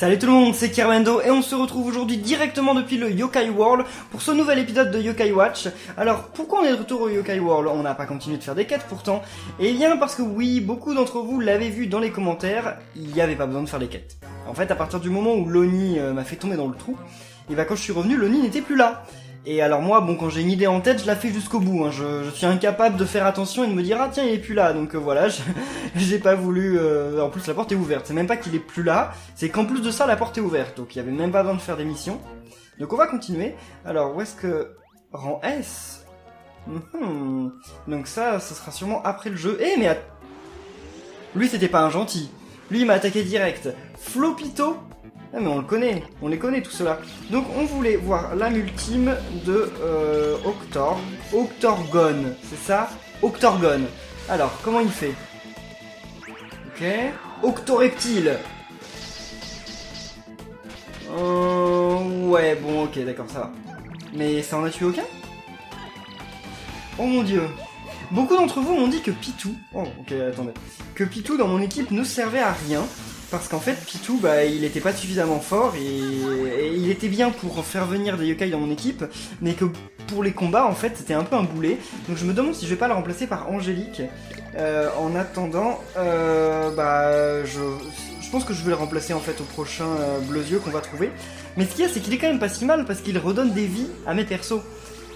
Salut tout le monde, c'est Kermendo et on se retrouve aujourd'hui directement depuis le Yokai World pour ce nouvel épisode de Yokai Watch. Alors pourquoi on est de retour au Yokai World? On n'a pas continué de faire des quêtes pourtant. Et bien parce que oui, beaucoup d'entre vous l'avaient vu dans les commentaires, il n'y avait pas besoin de faire les quêtes. En fait, à partir du moment où Loni m'a fait tomber dans le trou, et bah quand je suis revenu, Loni n'était plus là. Et alors moi, bon, quand j'ai une idée en tête, je la fais jusqu'au bout, hein. Je suis incapable de faire attention et de me dire, ah tiens, il est plus là, donc voilà, j'ai pas voulu... En plus, la porte est ouverte, c'est même pas qu'il est plus là, c'est qu'en plus de ça, la porte est ouverte, donc il y avait même pas besoin de faire des missions. Donc on va continuer. Alors, où est-ce que... Rang S Donc ça sera sûrement après le jeu. Eh, mais... Lui, c'était pas un gentil. Lui, il m'a attaqué direct. Flopito. Ah mais on les connaît tout cela. Donc on voulait voir l'âme ultime de Octorgon, c'est ça? Octorgon. Alors, comment il fait? Ok. Octoreptile. Ouais, bon, ok, d'accord, ça va. Mais ça en a tué aucun? Oh mon dieu. Beaucoup d'entre vous m'ont dit que Pitou... Oh, ok, attendez. Que Pitou dans mon équipe ne servait à rien. Parce qu'en fait, Pitou, bah, il était pas suffisamment fort et il était bien pour faire venir des yokai dans mon équipe, mais que pour les combats, en fait, c'était un peu un boulet. Donc je me demande si je vais pas le remplacer par Angélique. En attendant, je pense que je vais le remplacer en fait au prochain Bleuzieux qu'on va trouver. Mais ce qu'il y a, c'est qu'il est quand même pas si mal parce qu'il redonne des vies à mes persos.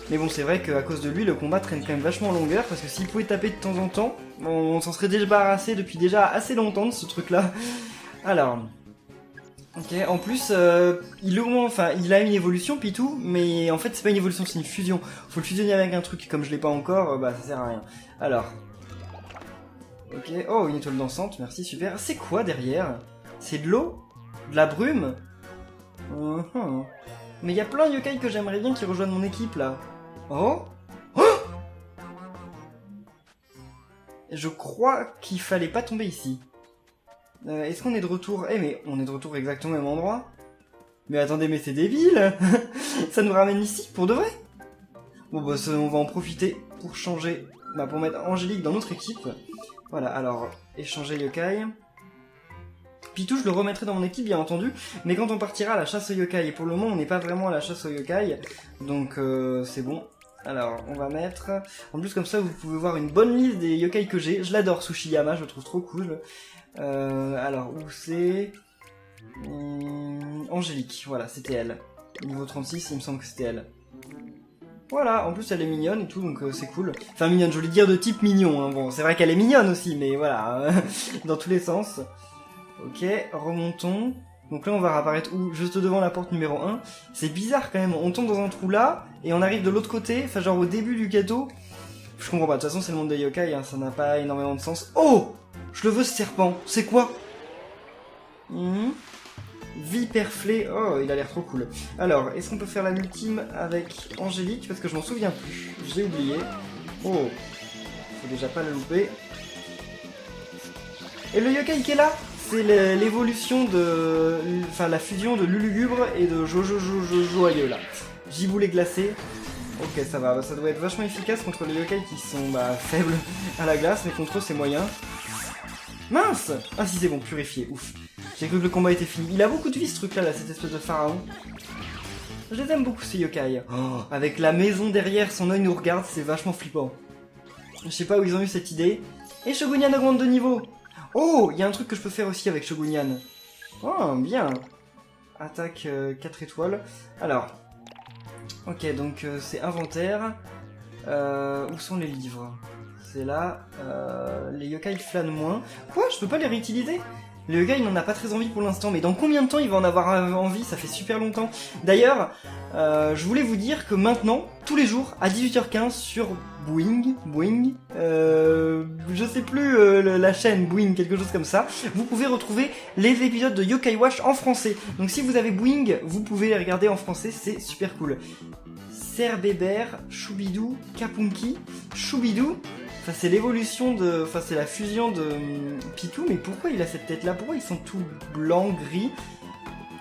Mais bon, c'est vrai qu'à cause de lui, le combat traîne quand même vachement en longueur, parce que s'il pouvait taper de temps en temps, on s'en serait déjà débarrassé depuis déjà assez longtemps de ce truc-là. Alors, ok, en plus, il a une évolution, Pitou, mais en fait, c'est pas une évolution, c'est une fusion. Faut le fusionner avec un truc, comme je l'ai pas encore, bah ça sert à rien. Alors, ok, oh, une étoile dansante, merci, super. C'est quoi derrière? C'est de l'eau? De la brume? Mais il y a plein de yokai que j'aimerais bien qui rejoignent mon équipe, là. Oh, je crois qu'il fallait pas tomber ici. Est-ce qu'on est de retour? Eh mais on est de retour exactement au même endroit. Mais attendez, mais c'est débile. Ça nous ramène ici, pour de vrai. Bon bah on va en profiter pour changer, pour mettre Angélique dans notre équipe. Voilà, alors, échanger yokai. Pitou, je le remettrai dans mon équipe, bien entendu, mais quand on partira à la chasse aux yokai, et pour le moment, on n'est pas vraiment à la chasse aux yokai, donc c'est bon. Alors, on va mettre... En plus, comme ça, vous pouvez voir une bonne liste des yokai que j'ai. Je l'adore, Tsushiyama, je le trouve trop cool. Alors, où c'est... Angélique, voilà, c'était elle. Niveau 36, il me semble que c'était elle. Voilà, en plus elle est mignonne et tout, donc c'est cool. Enfin mignonne, je voulais dire de type mignon, hein. Bon, c'est vrai qu'elle est mignonne aussi, mais voilà, dans tous les sens. Ok, remontons. Donc là on va réapparaître où? Juste devant la porte numéro 1. C'est bizarre quand même, on tombe dans un trou là, et on arrive de l'autre côté, enfin genre au début du gâteau. Je comprends pas, de toute façon c'est le monde des yokai, hein, ça n'a pas énormément de sens. Oh! Je le veux ce serpent, c'est quoi? Viperflé, oh il a l'air trop cool. Alors, est-ce qu'on peut faire la ultime avec Angélique? Parce que je m'en souviens plus, j'ai oublié. Oh, faut déjà pas la louper. Et le yokai qui est là, c'est l'évolution de... Enfin, la fusion de Lulugubre et de Jojo Joyeux, là. Giboulet glacé. Ok, ça va, ça doit être vachement efficace contre les yokai qui sont, faibles à la glace, mais contre eux, c'est moyen. Mince! Ah si, c'est bon, purifié, ouf. J'ai cru que le combat était fini. Il a beaucoup de vie, ce truc-là, cette espèce de pharaon. Je les aime beaucoup, ces yokai. Oh, avec la maison derrière, son œil nous regarde, c'est vachement flippant. Je sais pas où ils ont eu cette idée. Et Shogunyan augmente de niveau. Oh, il y a un truc que je peux faire aussi avec Shogunyan. Oh, bien. Attaque 4 étoiles. Alors. Ok, donc c'est inventaire. Où sont les livres? C'est là. Les yokai flânent moins. Quoi? Je peux pas les réutiliser? Le yokai, il n'en a pas très envie pour l'instant, mais dans combien de temps il va en avoir envie? Ça fait super longtemps. D'ailleurs, je voulais vous dire que maintenant, tous les jours, à 18h15 sur Boing, je sais plus la chaîne Boing, quelque chose comme ça, vous pouvez retrouver les épisodes de Yokai Watch en français. Donc si vous avez Boing, vous pouvez les regarder en français, c'est super cool. Cerbébert, Choubidou, Kapunki, Choubidou. Enfin, c'est l'évolution de... Enfin, c'est la fusion de Pitou, mais pourquoi il a cette tête-là? Pourquoi ils sont tous blancs, gris?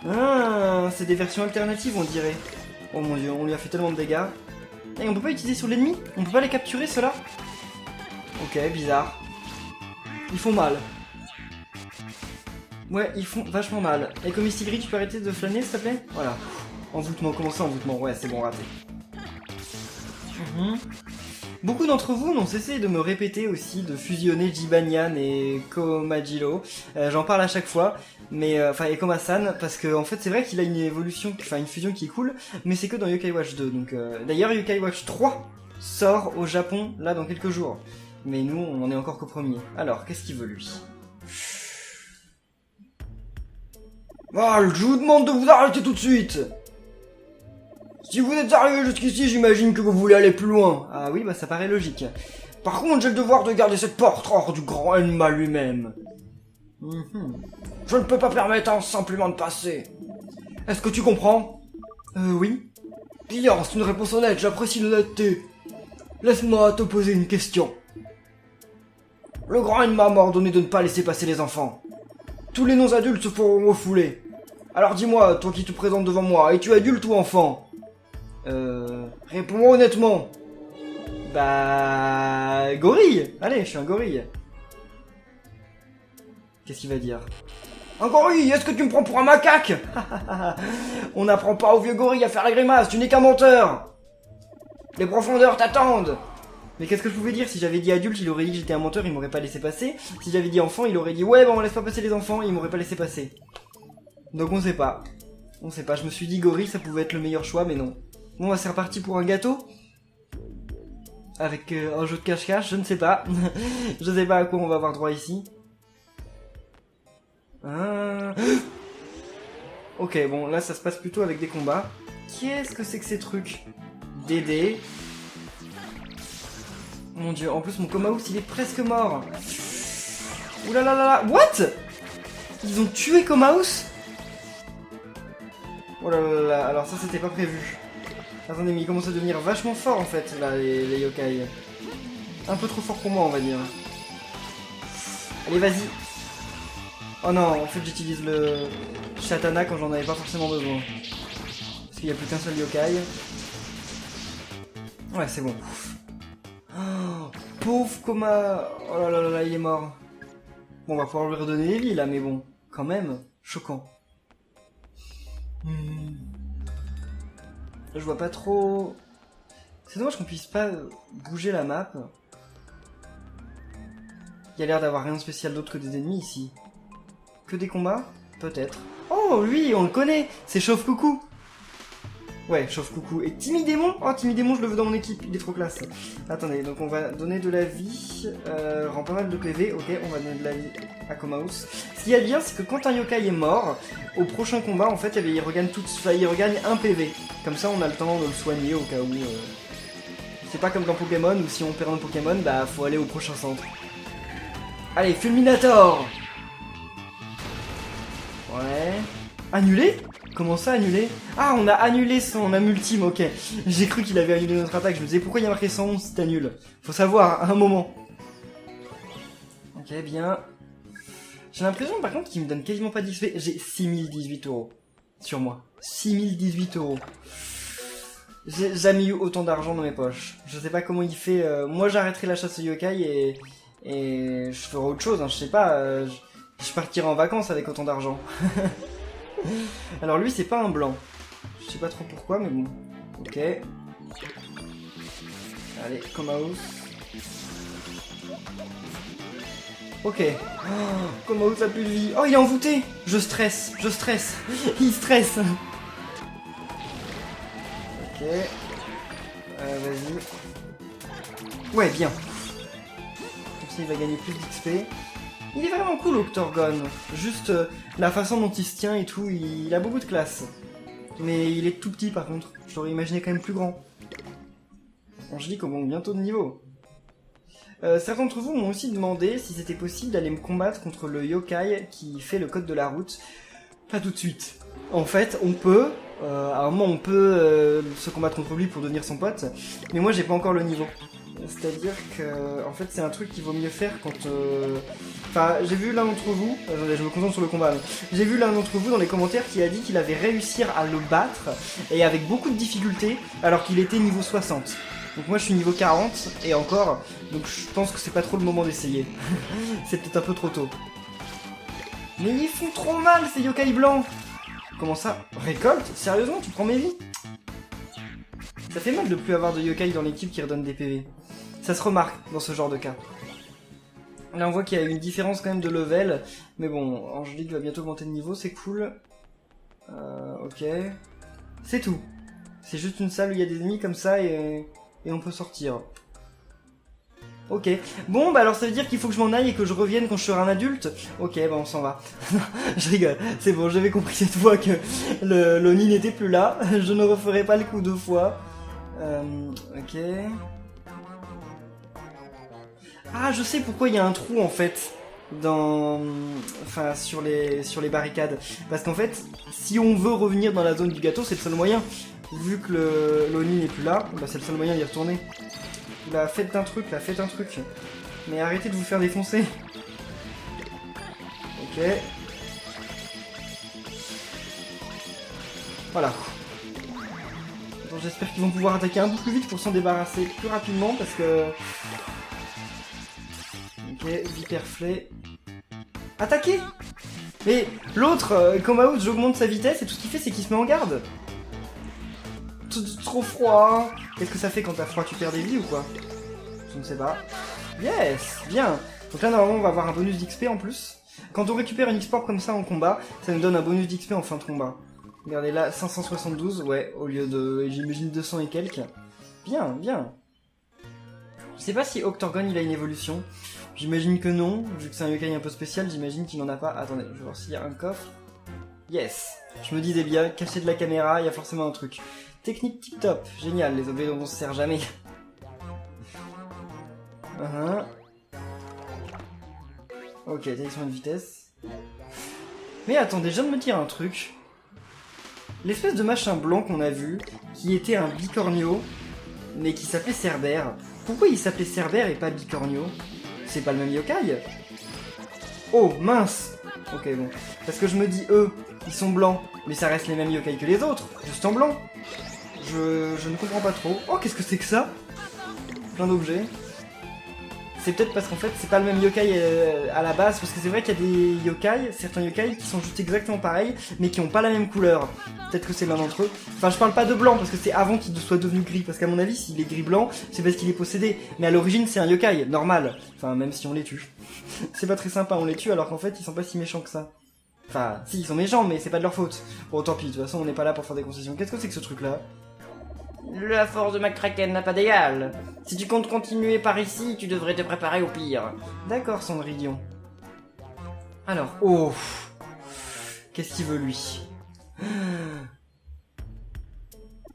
Ah, c'est des versions alternatives, on dirait. Oh mon dieu, on lui a fait tellement de dégâts. Et on peut pas utiliser sur l'ennemi? On peut pas les capturer, ceux-là? Ok, bizarre. Ils font mal. Ouais, ils font vachement mal. Et comme Mistigris, tu peux arrêter de flâner, s'il te plaît? Voilà. Envoûtement, comment ça, envoûtement? Ouais, c'est bon, raté. Beaucoup d'entre vous n'ont cessé de me répéter aussi de fusionner Jibanyan et Komajiro. J'en parle à chaque fois, mais enfin et Komasan, parce que en fait c'est vrai qu'il a une évolution, enfin une fusion qui est cool, mais c'est que dans Yokai Watch 2. Donc d'ailleurs Yokai Watch 3 sort au Japon là dans quelques jours, mais nous on en est encore qu'au premier. Alors qu'est-ce qu'il veut lui? Ah, je vous demande de vous arrêter tout de suite. Si vous êtes arrivé jusqu'ici, j'imagine que vous voulez aller plus loin. Ah oui, bah ça paraît logique. Par contre, j'ai le devoir de garder cette porte hors du grand Enma lui-même. Je ne peux pas permettre à un simplement de passer. Est-ce que tu comprends? Oui. Bien, c'est une réponse honnête, j'apprécie l'honnêteté. Laisse-moi te poser une question. Le grand Enma m'a ordonné de ne pas laisser passer les enfants. Tous les non-adultes se feront refouler. Alors dis-moi, toi qui te présentes devant moi, es-tu adulte ou enfant? Réponds-moi honnêtement. Bah... gorille. Allez, je suis un gorille. Qu'est-ce qu'il va dire? Un gorille, est-ce que tu me prends pour un macaque? On n'apprend pas au vieux gorille à faire la grimace, tu n'es qu'un menteur. Les profondeurs t'attendent. Mais qu'est-ce que je pouvais dire? Si j'avais dit adulte, il aurait dit que j'étais un menteur, il m'aurait pas laissé passer. Si j'avais dit enfant, il aurait dit ouais, bon on laisse pas passer les enfants, et il m'aurait pas laissé passer. Donc on sait pas. On sait pas, je me suis dit gorille, ça pouvait être le meilleur choix, mais non. Bon, c'est reparti pour un gâteau. Avec un jeu de cache-cache, je ne sais pas. Je sais pas à quoi on va avoir droit ici. Ok, bon, là ça se passe plutôt avec des combats. Qu'est-ce que c'est que ces trucs? Dédé. Mon dieu, en plus mon Komaous il est presque mort. Oulalalala, what? Ils ont tué Komaous? Oh là là là, alors ça c'était pas prévu. Attendez, mais il commence à devenir vachement fort en fait, là, les yokai. Un peu trop fort pour moi, on va dire. Allez, vas-y. Oh non, en fait j'utilise le Shatana quand j'en avais pas forcément besoin. Parce qu'il n'y a plus qu'un seul yokai. Ouais, c'est bon. Oh, pauvre Koma. Oh là là là là, il est mort. Bon, on va pouvoir lui redonner les vies là, mais bon, quand même, choquant. Je vois pas trop... C'est dommage qu'on puisse pas bouger la map. Il y a l'air d'avoir rien de spécial d'autre que des ennemis ici. Que des combats? Peut-être. Oh, lui, on le connaît. C'est Chauve Coucou. Ouais, Chauve Coucou. Et Timidémon? Oh, Timidémon, je le veux dans mon équipe. Il est trop classe. Attendez, donc on va donner de la vie. Rend pas mal de PV. Ok, on va donner de la vie à Komaous. Ce qu'il y a de bien, c'est que quand un yokai est mort, au prochain combat, en fait, il regagne il regagne un PV. Comme ça, on a le temps de le soigner au cas où... C'est pas comme dans Pokémon, où si on perd un Pokémon, bah faut aller au prochain centre. Allez, Fulminator! Ouais... Annulé? Comment ça, annulé? Ah, on a annulé son âme ultime, ok. J'ai cru qu'il avait annulé notre attaque, je me disais pourquoi il y a marqué 111 si t'annules. Faut savoir, à un moment. Ok, bien. J'ai l'impression par contre qu'il me donne quasiment pas d'XP. J'ai 6018 € sur moi. 6018 €. J'ai jamais eu autant d'argent dans mes poches. Je sais pas comment il fait. Moi j'arrêterai la chasse au yokai et je ferai autre chose, hein, je sais pas. Je partirai en vacances avec autant d'argent. Alors lui c'est pas un blanc. Je sais pas trop pourquoi mais bon. Ok. Allez, Komaous. Ok. Oh, Komaous a plus de vie. Oh il est envoûté. Je stresse. Il stresse. Ok. Vas-y. Ouais, bien. Comme ça, il va gagner plus d'XP. Il est vraiment cool, Octorgon. Juste la façon dont il se tient et tout, il a beaucoup de classe. Mais il est tout petit, par contre. Je l'aurais imaginé quand même plus grand. Bon, je dis qu'on monte bientôt de niveau. Certains d'entre vous m'ont aussi demandé si c'était possible d'aller me combattre contre le yokai qui fait le code de la route. Pas tout de suite. En fait, on peut... à un moment, on peut se combattre contre lui pour devenir son pote, mais moi, j'ai pas encore le niveau. C'est-à-dire que, en fait, c'est un truc qu'il vaut mieux faire quand... Enfin, j'ai vu l'un d'entre vous... Attendez, je me concentre sur le combat. J'ai vu l'un d'entre vous dans les commentaires qui a dit qu'il avait réussi à le battre, et avec beaucoup de difficultés, alors qu'il était niveau 60. Donc moi, je suis niveau 40, et encore, donc je pense que c'est pas trop le moment d'essayer. C'est peut-être un peu trop tôt. Mais ils font trop mal ces yokai blancs. Comment ça? Récolte? Sérieusement, tu prends mes vies? Ça fait mal de plus avoir de yokai dans l'équipe qui redonne des PV. Ça se remarque dans ce genre de cas. Là on voit qu'il y a une différence quand même de level. Mais bon, Angélique va bientôt augmenter de niveau, c'est cool. Ok. C'est tout. C'est juste une salle où il y a des ennemis comme ça et on peut sortir. Ok. Bon, bah alors ça veut dire qu'il faut que je m'en aille et que je revienne quand je serai un adulte. Ok, bah on s'en va. Je rigole. C'est bon, j'avais compris cette fois que l'Oni n'était plus là. Je ne referai pas le coup 2 fois. Ok. Ah, je sais pourquoi il y a un trou en fait. Enfin, sur les barricades. Parce qu'en fait, si on veut revenir dans la zone du gâteau, c'est le seul moyen. Vu que l'Oni n'est plus là, bah c'est le seul moyen d'y retourner. Là, faites un truc, là, faites un truc. Mais arrêtez de vous faire défoncer. Ok. Voilà. Donc j'espère qu'ils vont pouvoir attaquer un peu plus vite pour s'en débarrasser plus rapidement parce que... Ok, Viperflay. Attaquez! Mais l'autre, Come-Out, j'augmente sa vitesse et tout ce qu'il fait c'est qu'il se met en garde. Trop froid. Qu'est-ce que ça fait quand t'as froid? Tu perds des vies ou quoi? Je ne sais pas. Yes! Bien! Donc là normalement on va avoir un bonus d'XP en plus. Quand on récupère une export comme ça en combat, ça nous donne un bonus d'XP en fin de combat. Regardez là, 572, ouais, au lieu de, j'imagine, 200 et quelques. Bien, bien. Je sais pas si Octorgon il a une évolution. J'imagine que non, vu que c'est un yokai un peu spécial, j'imagine qu'il n'en a pas. Attendez, je vais voir s'il y a un coffre. Yes! Je me disais bien, caché de la caméra, il y a forcément un truc. Technique tip top, génial, les objets dont on se sert jamais. Ok, direction de vitesse. Mais attendez, je viens de me dire un truc. L'espèce de machin blanc qu'on a vu, qui était un bicornio, mais qui s'appelait Cerbère. Pourquoi il s'appelait Cerbère et pas bicornio? C'est pas le même yokai? Oh, mince! Ok, bon. Parce que je me dis, eux, ils sont blancs, mais ça reste les mêmes yokai que les autres, juste en blanc. Je ne comprends pas trop. Oh, qu'est-ce que c'est que ça? Plein d'objets. C'est peut-être parce qu'en fait, c'est pas le même yokai à la base, parce que c'est vrai qu'il y a des yokai, certains yokai qui sont juste exactement pareils, mais qui ont pas la même couleur. Peut-être que c'est l'un d'entre eux. Enfin, je parle pas de blanc, parce que c'est avant qu'il soit devenu gris, parce qu'à mon avis, s'il est gris-blanc, c'est parce qu'il est possédé. Mais à l'origine, c'est un yokai, normal. Enfin, même si on les tue. C'est pas très sympa, on les tue, alors qu'en fait, ils sont pas si méchants que ça. Enfin, si, ils sont méchants, mais c'est pas de leur faute. Bon, tant pis, de toute façon, on n'est pas là pour faire des concessions. Qu'est-ce que c'est que ce truc-là? La force de McCracken n'a pas d'égal. Si tu comptes continuer par ici, tu devrais te préparer au pire. D'accord, Cendrillon. Alors, oh... Qu'est-ce qu'il veut, lui?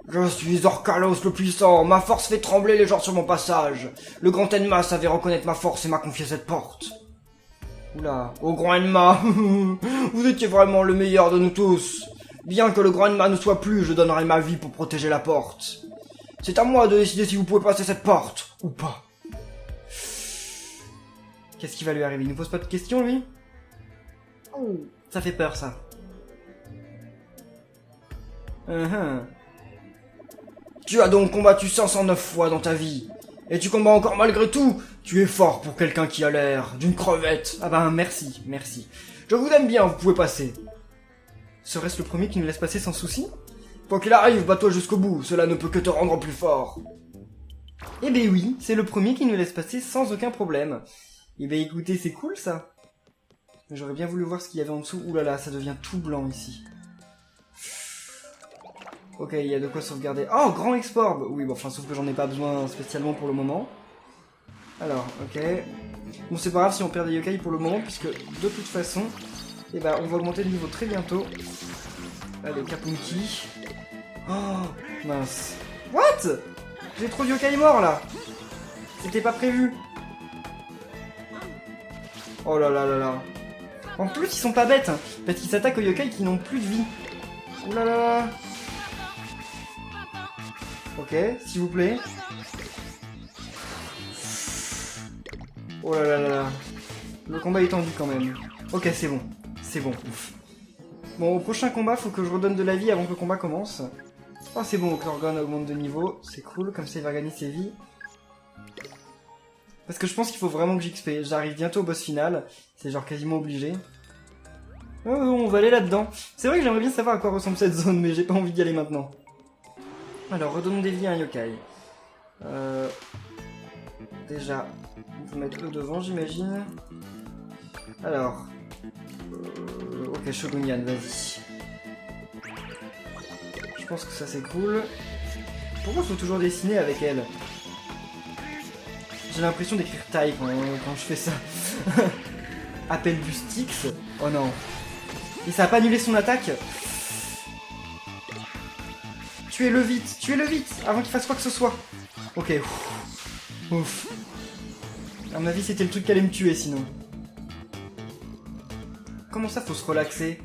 Je suis Orkalos le puissant, ma force fait trembler les gens sur mon passage. Le grand Enma savait reconnaître ma force et m'a confié cette porte. Oula, oh grand Enma, vous étiez vraiment le meilleur de nous tous. Bien que le grand Enma ne soit plus, je donnerai ma vie pour protéger la porte. C'est à moi de décider si vous pouvez passer cette porte, ou pas. Qu'est-ce qui va lui arriver? Il nous pose pas de questions, lui? Oh, ça fait peur, ça. Tu as donc combattu 509 fois dans ta vie. Et tu combats encore malgré tout. Tu es fort pour quelqu'un qui a l'air d'une crevette. Ah ben, merci, merci. Je vous aime bien, vous pouvez passer. Serait-ce le premier qui nous laisse passer sans souci? Quoi qu'il arrive, bats-toi jusqu'au bout, cela ne peut que te rendre plus fort. Eh ben oui, c'est le premier qui nous laisse passer sans aucun problème. Eh ben écoutez, c'est cool ça. J'aurais bien voulu voir ce qu'il y avait en dessous. Ouh là là, ça devient tout blanc ici. Ok, il y a de quoi sauvegarder. Oh, grand export. Oui, bon, enfin, sauf que j'en ai pas besoin spécialement pour le moment. Alors, ok. Bon, c'est pas grave si on perd des yokai pour le moment, puisque de toute façon, eh ben, on va augmenter le niveau très bientôt. Allez, Kapunki. Oh, mince. What? J'ai trop de yokai morts, là. C'était pas prévu. Oh là là là là. En plus, ils sont pas bêtes, hein, parce qu'ils s'attaquent aux yokai qui n'ont plus de vie. Ouh là là là. Ok, s'il vous plaît. Oh là là là là. Le combat est tendu quand même. Ok, c'est bon. C'est bon, ouf. Bon, au prochain combat, faut que je redonne de la vie avant que le combat commence. Oh, c'est bon, Octorgon augmente de niveau. C'est cool, comme ça il va gagner ses vies. Parce que je pense qu'il faut vraiment que j'XP. J'arrive bientôt au boss final. C'est genre quasiment obligé. On va aller là-dedans. C'est vrai que j'aimerais bien savoir à quoi ressemble cette zone, mais j'ai pas envie d'y aller maintenant. Alors, redonnons des vies à un yokai. Déjà, on peut mettre eux devant, j'imagine. Alors... ok, Shogunyan, vas-y. Je pense que ça c'est cool. Pourquoi faut toujours dessiner avec elle? J'ai l'impression d'écrire taille quand je fais ça. Appel du Styx. Oh non. Et ça a pas annulé son attaque. Tuez-le vite, avant qu'il fasse quoi que ce soit. Ok. Ouf. À mon avis, c'était le truc qui allait me tuer sinon. Comment ça, faut se relaxer?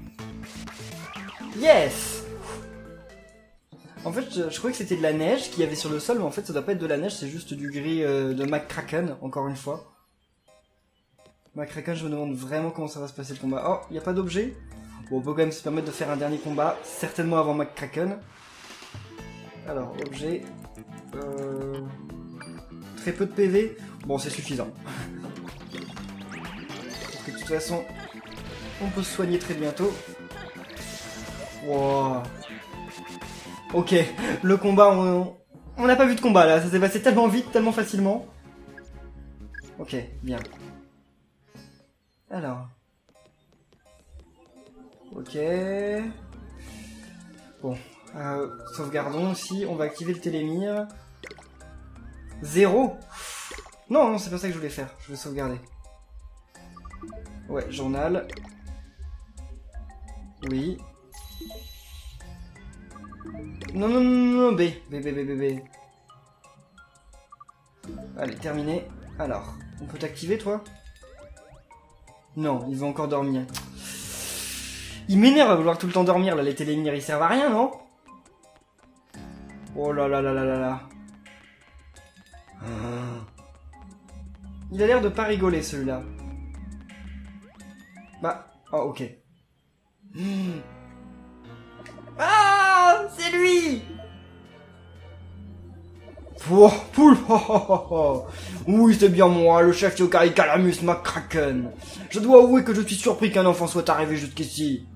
Yes! En fait, je croyais que c'était de la neige qu'il y avait sur le sol, mais en fait, ça doit pas être de la neige, c'est juste du gris de McCracken, encore une fois. McCracken, je me demande vraiment comment ça va se passer le combat. Oh, il n'y a pas d'objet? Bon, on peut quand même se permettre de faire un dernier combat, certainement avant McCracken. Alors, objet... Très peu de PV. Bon, c'est suffisant. Parce que de toute façon, on peut se soigner très bientôt. Wow. Ok, le combat, on n'a pas vu de combat là, ça s'est passé tellement vite, tellement facilement. Ok, bien. Alors. Ok. Bon, sauvegardons aussi, on va activer le télémire. 0. Non, non, c'est pas ça que je voulais faire, je vais sauvegarder. Ouais, journal. Oui. Non, non, non, non, B. B. Allez, terminé. Alors, on peut t'activer, toi? Non, il veut encore dormir. Il m'énerve à vouloir tout le temps dormir, là, les télémires, ils servent à rien, non? Oh là là là là là là. Il a l'air de pas rigoler, celui-là. Bah, oh, ok. Ah, c'est lui! Oh, poule! Oui, c'est bien moi, le chef yokai Calamus McCracken. Je dois avouer que je suis surpris qu'un enfant soit arrivé jusqu'ici.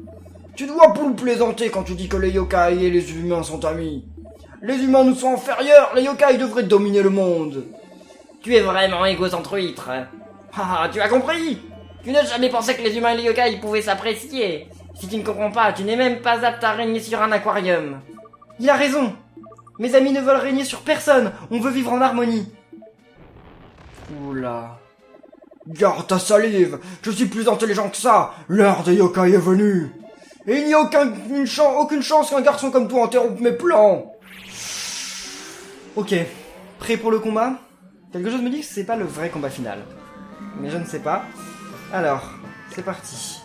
Tu dois poule plaisanter quand tu dis que les yokai et les humains sont amis. Les humains nous sont inférieurs, les yokai devraient dominer le monde. Tu es vraiment égocentrique. Ah, tu as compris? Tu n'as jamais pensé que les humains et les yokai pouvaient s'apprécier. Si tu ne comprends pas, tu n'es même pas apte à régner sur un aquarium. Il a raison. Mes amis ne veulent régner sur personne. On veut vivre en harmonie. Oula. Garde ta salive. Je suis plus intelligent que ça. L'heure des yokai est venue. Et il n'y a aucune chance qu'un garçon comme toi interrompe mes plans. Ok. Prêt pour le combat? Quelque chose me dit que c'est pas le vrai combat final. Mais je ne sais pas. Alors, c'est parti.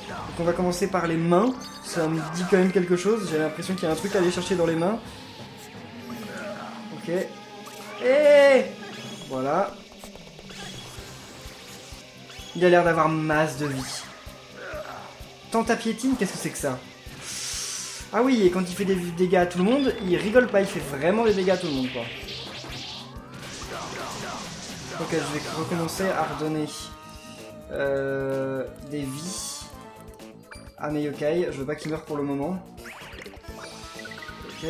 Donc on va commencer par les mains. Ça me dit quand même quelque chose. J'ai l'impression qu'il y a un truc à aller chercher dans les mains. Ok. Et voilà. Il a l'air d'avoir masse de vie. Tente à piétine, qu'est-ce que c'est que ça? Ah oui, et quand il fait des dégâts à tout le monde, il rigole pas, il fait vraiment des dégâts à tout le monde, quoi. Ok, je vais recommencer à redonner des vies à mes yokai. Je veux pas qu'ils meurent pour le moment. Ok.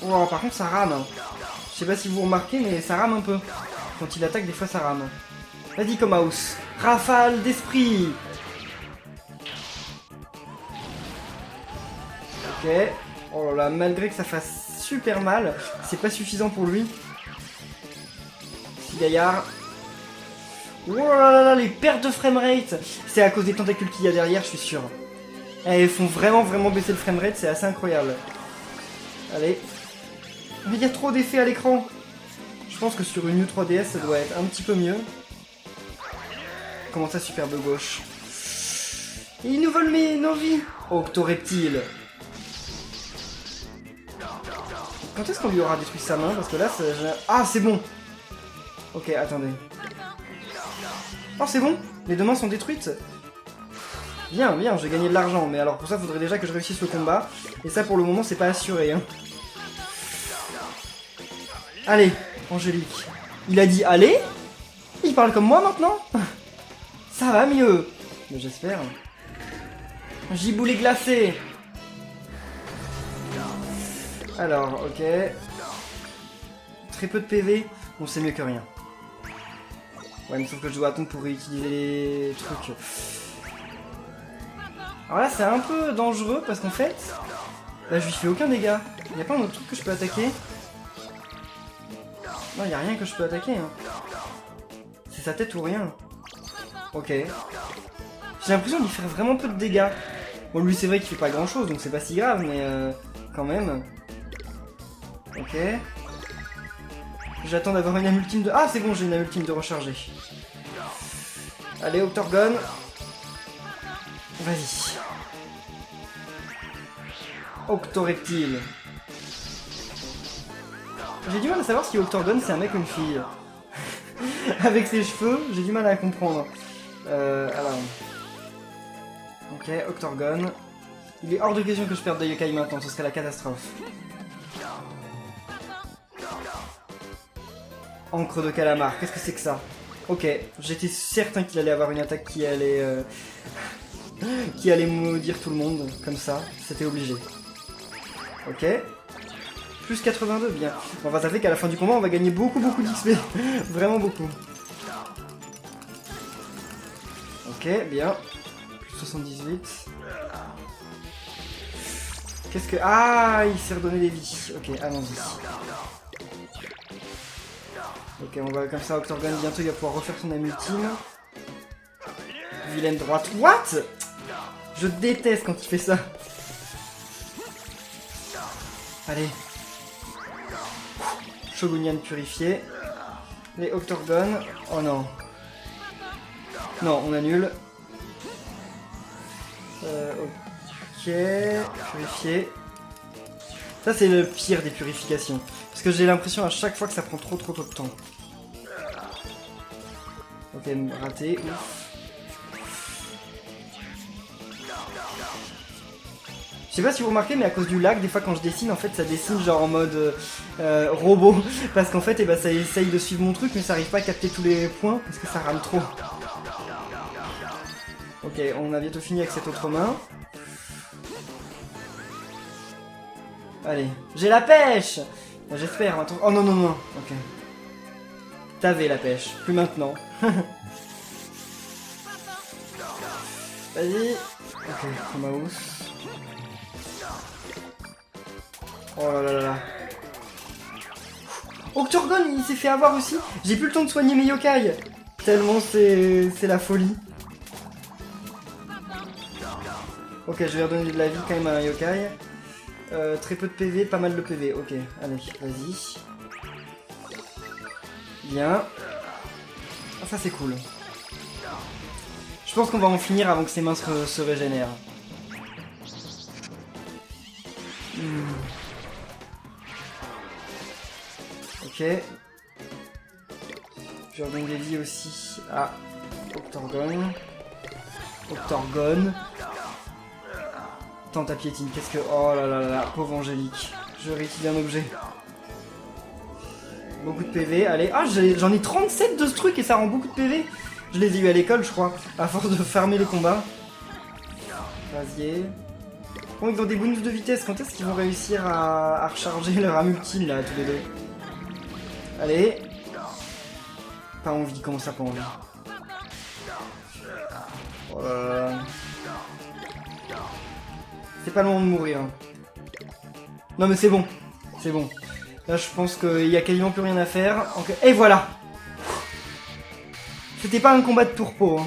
Oh, par contre, ça rame. Hein. Je sais pas si vous remarquez, mais ça rame un peu. Quand il attaque, des fois, ça rame. Vas-y, Comaus. Rafale d'esprit. Ok. Oh là là, malgré que ça fasse super mal, c'est pas suffisant pour lui. Gaillard. Oh là là là, les pertes de framerate. C'est à cause des tentacules qu'il y a derrière, je suis sûr. Elles font vraiment baisser le framerate, c'est assez incroyable. Allez. Mais il y a trop d'effets à l'écran. Je pense que sur une New 3DS, ça doit être un petit peu mieux. Comment ça, superbe gauche? Et ils nous volent nos vies. Octoreptile. Quand est-ce qu'on lui aura détruit sa main? Parce que là, ah, c'est bon. Ok, attendez. Oh, c'est bon. Les deux mains sont détruites. Bien, bien, j'ai gagné de l'argent. Mais alors, pour ça, il faudrait déjà que je réussisse le combat. Et ça, pour le moment, c'est pas assuré. Hein. Allez, Angélique. Il a dit allez? Il parle comme moi, maintenant? Ça va mieux. Mais j'espère. Giboulé glacé. Alors, ok. Très peu de PV. Bon, c'est mieux que rien. Ouais, mais sauf que je dois attendre pour réutiliser les trucs. Alors là, c'est un peu dangereux parce qu'en fait, là, je lui fais aucun dégât. Y a pas un autre truc que je peux attaquer? Non, y a rien que je peux attaquer. Hein. C'est sa tête ou rien. Ok. J'ai l'impression qu'il fait vraiment peu de dégâts. Bon, lui, c'est vrai qu'il fait pas grand chose, donc c'est pas si grave, mais quand même. Ok. J'attends d'avoir une âme ultime de... Ah, c'est bon, j'ai une âme ultime de recharger. Allez, Octorgon. Vas-y. Octoreptile. J'ai du mal à savoir si Octorgon c'est un mec ou une fille. Avec ses cheveux, j'ai du mal à comprendre. Alors... Ok, Octorgon. Il est hors de question que je perde de yokai maintenant, ce serait la catastrophe. Encre de calamar, qu'est-ce que c'est que ça? Ok, j'étais certain qu'il allait avoir une attaque qui allait maudire tout le monde, comme ça, c'était obligé. Ok. Plus 82, bien. Bon, ça fait qu'à la fin du combat, on va gagner beaucoup d'XP. Vraiment beaucoup. Ok, bien. Plus 78. Qu'est-ce que... Ah, il s'est redonné des vies. Ok, allons-y. Ok, on va comme ça, Octorgon, bientôt il va pouvoir refaire son âme ultime. Vilaine droite. What? Je déteste quand il fait ça. Allez. Shogunian purifié. Les Octorgon. Oh non. Non, on annule. Ok. Purifié. Ça, c'est le pire des purifications. Parce que j'ai l'impression à chaque fois que ça prend trop de temps. Ok, raté. Ouf. Je sais pas si vous remarquez, mais à cause du lag, des fois quand je dessine, en fait, ça dessine genre en mode robot. Parce qu'en fait, ça essaye de suivre mon truc, mais ça arrive pas à capter tous les points, parce que ça rame trop. Ok, on a bientôt fini avec cette autre main. Allez, j'ai la pêche! J'espère, attends. Oh non, non, non, ok. T'avais la pêche, plus maintenant. Vas-y. Ok, Komaous. Oh là là là là. Octorgon, il s'est fait avoir aussi. J'ai plus le temps de soigner mes yokai. Tellement c'est la folie. Ok, je vais redonner de la vie quand même à un yokai. Très peu de PV, pas mal de PV. Ok, allez, vas-y. Bien. Ah, ça c'est cool. Je pense qu'on va en finir avant que ses mains se régénèrent. Ok. Je redonne des vies aussi à Octorgon. Octorgon. Attends, ta piétine, qu'est-ce que... Oh là là là, pauvre Angélique. Je réutilise un objet. Beaucoup de PV, allez. Ah, j'en ai 37 de ce truc et ça rend beaucoup de PV. Je les ai eu à l'école, je crois, à force de farmer les combats. Brasier. Bon, ils ont des bonus de vitesse. Quand est-ce qu'ils vont réussir à recharger leur âme ultime, là, tous les deux? Allez. Pas envie, comment ça, pas envie? Oh là là. C'est pas le moment de mourir. Hein. Non mais c'est bon. C'est bon. Là je pense qu'il y a quasiment plus rien à faire. Et voilà. C'était pas un combat de tourpeau. Hein.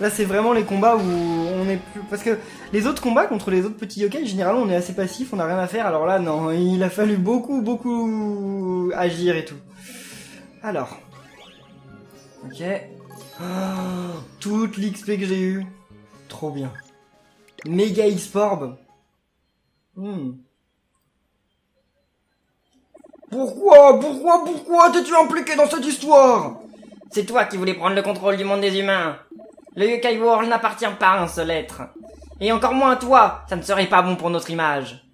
Là c'est vraiment les combats où on est plus... Parce que les autres combats contre les autres petits yokai, généralement on est assez passif, on a rien à faire. Alors là non, il a fallu beaucoup agir et tout. Alors. Ok. Oh, toute l'XP que j'ai eu. Trop bien. Méga X-Orb. Pourquoi t'es-tu impliqué dans cette histoire? C'est toi qui voulais prendre le contrôle du monde des humains. Le Yokai World n'appartient pas à un seul être. Et encore moins à toi, ça ne serait pas bon pour notre image.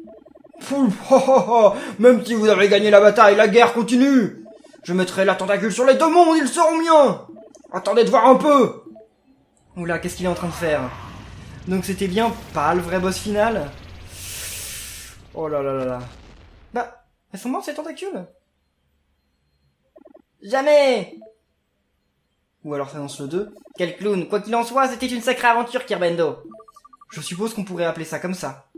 Même si vous avez gagné la bataille, la guerre continue. Je mettrai la tentacule sur les deux mondes, ils seront miens. Attendez de voir un peu. Oula, qu'est-ce qu'il est en train de faire? Donc c'était bien pas le vrai boss final? Oh là là là là. Bah, elles sont mortes ces tentacules? Jamais! Ou alors ça lance le 2. Quel clown! Quoi qu'il en soit, c'était une sacrée aventure, Kirbendo. Je suppose qu'on pourrait appeler ça comme ça.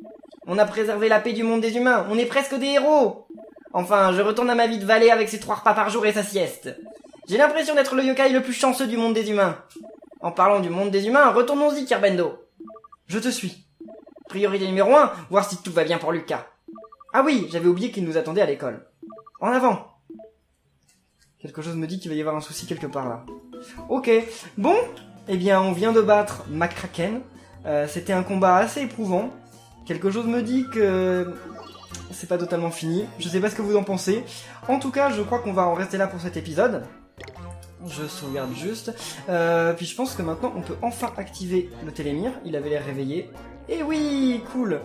On a préservé la paix du monde des humains, on est presque des héros! Enfin, je retourne à ma vie de valet avec ses 3 repas par jour et sa sieste. J'ai l'impression d'être le yokai le plus chanceux du monde des humains. En parlant du monde des humains, retournons-y, Kirbendo. Je te suis. Priorité numéro 1, voir si tout va bien pour Lucas. Ah oui, j'avais oublié qu'il nous attendait à l'école. En avant! Quelque chose me dit qu'il va y avoir un souci quelque part là. Ok, bon, eh bien on vient de battre McCracken. C'était un combat assez éprouvant. Quelque chose me dit que c'est pas totalement fini. Je sais pas ce que vous en pensez. En tout cas, je crois qu'on va en rester là pour cet épisode. Je sauvegarde juste. Puis je pense que maintenant on peut enfin activer le télémire. Il avait l'air réveillé. Et oui, cool.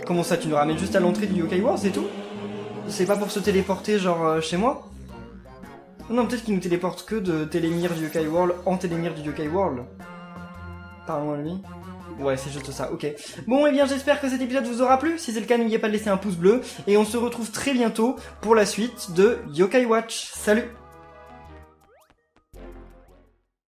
Comment ça, tu nous ramènes juste à l'entrée du Yokai War, c'est tout? C'est pas pour se téléporter genre chez moi? Non, peut-être qu'il nous téléporte que de télémire du Yokai World en télémire du Yokai World. Parle-moi lui. Ouais, c'est juste ça, ok. Bon, et bien j'espère que cet épisode vous aura plu. Si c'est le cas, n'oubliez pas de laisser un pouce bleu. Et on se retrouve très bientôt pour la suite de Yokai Watch. Salut!